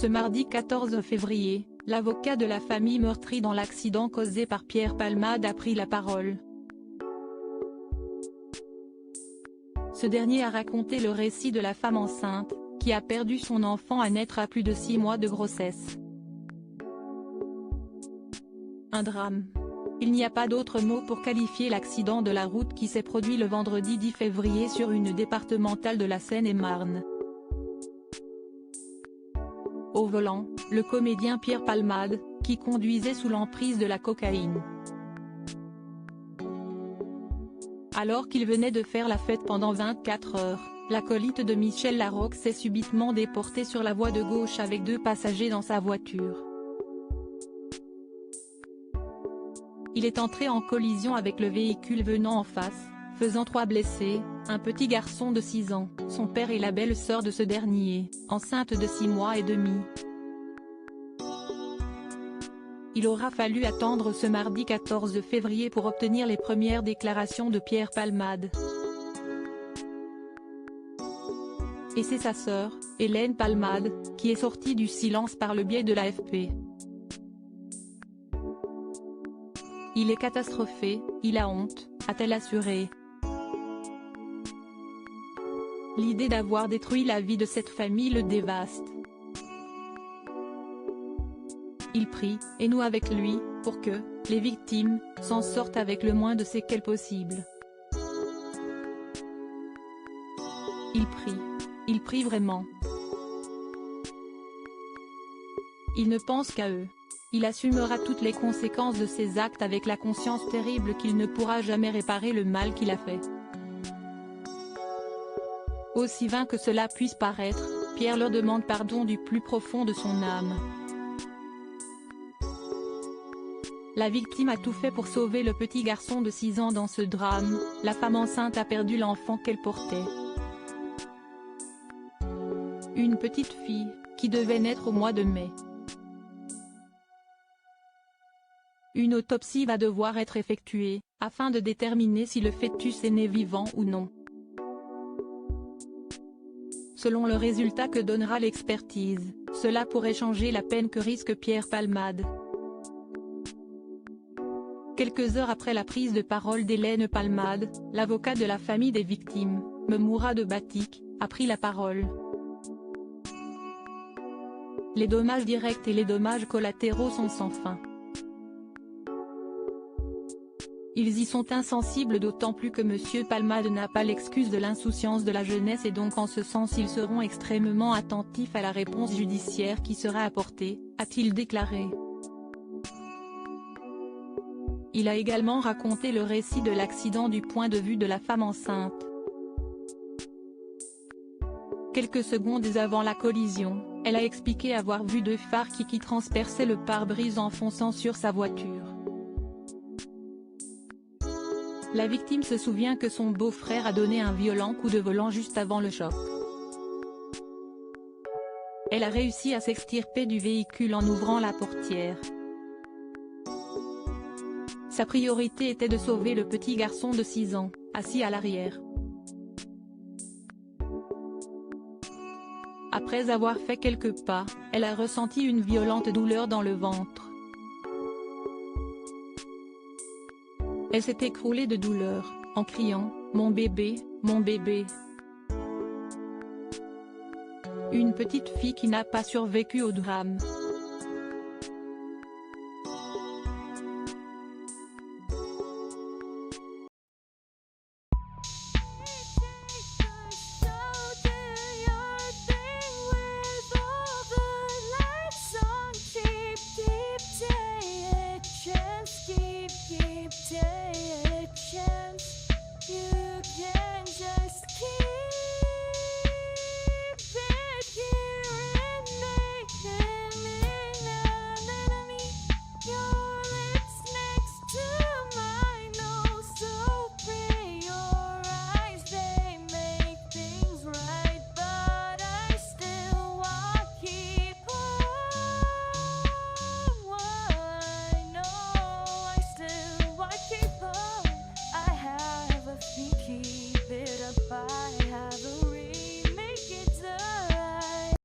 Ce mardi 14 février, l'avocat de la famille meurtrie dans l'accident causé par Pierre Palmade a pris la parole. Ce dernier a raconté le récit de la femme enceinte, qui a perdu son enfant à naître à plus de 6 mois de grossesse. Un drame. Il n'y a pas d'autre mot pour qualifier l'accident de la route qui s'est produit le vendredi 10 février sur une départementale de la Seine-et-Marne. Au volant, le comédien Pierre Palmade, qui conduisait sous l'emprise de la cocaïne. Alors qu'il venait de faire la fête pendant 24 heures, l'acolyte de Michel Larocque s'est subitement déporté sur la voie de gauche avec 2 passagers dans sa voiture. Il est entré en collision avec le véhicule venant en face, faisant 3 blessés, un petit garçon de 6 ans, son père et la belle-sœur de ce dernier, enceinte de 6 mois et demi. Il aura fallu attendre ce mardi 14 février pour obtenir les premières déclarations de Pierre Palmade. Et c'est sa sœur, Hélène Palmade, qui est sortie du silence par le biais de l'AFP. Il est catastrophé, il a honte, a-t-elle assuré. L'idée d'avoir détruit la vie de cette famille le dévaste. Il prie, et nous avec lui, pour que, les victimes, s'en sortent avec le moins de séquelles possible. Il prie vraiment. Il ne pense qu'à eux. Il assumera toutes les conséquences de ses actes avec la conscience terrible qu'il ne pourra jamais réparer le mal qu'il a fait. Aussi vain que cela puisse paraître, Pierre leur demande pardon du plus profond de son âme. La victime a tout fait pour sauver le petit garçon de 6 ans dans ce drame, la femme enceinte a perdu l'enfant qu'elle portait. Une petite fille, qui devait naître au mois de mai. Une autopsie va devoir être effectuée, afin de déterminer si le fœtus est né vivant ou non. Selon le résultat que donnera l'expertise, cela pourrait changer la peine que risque Pierre Palmade. Quelques heures après la prise de parole d'Hélène Palmade, l'avocat de la famille des victimes, Mourad Batik, a pris la parole. Les dommages directs et les dommages collatéraux sont sans fin. Ils y sont insensibles d'autant plus que M. Palmade n'a pas l'excuse de l'insouciance de la jeunesse et donc en ce sens ils seront extrêmement attentifs à la réponse judiciaire qui sera apportée, a-t-il déclaré. Il a également raconté le récit de l'accident du point de vue de la femme enceinte. Quelques secondes avant la collision, elle a expliqué avoir vu 2 phares qui transperçaient le pare-brise en fonçant sur sa voiture. La victime se souvient que son beau-frère a donné un violent coup de volant juste avant le choc. Elle a réussi à s'extirper du véhicule en ouvrant la portière. Sa priorité était de sauver le petit garçon de 6 ans, assis à l'arrière. Après avoir fait quelques pas, elle a ressenti une violente douleur dans le ventre. Elle s'est écroulée de douleur, en criant « Mon bébé, mon bébé ». Une petite fille qui n'a pas survécu au drame.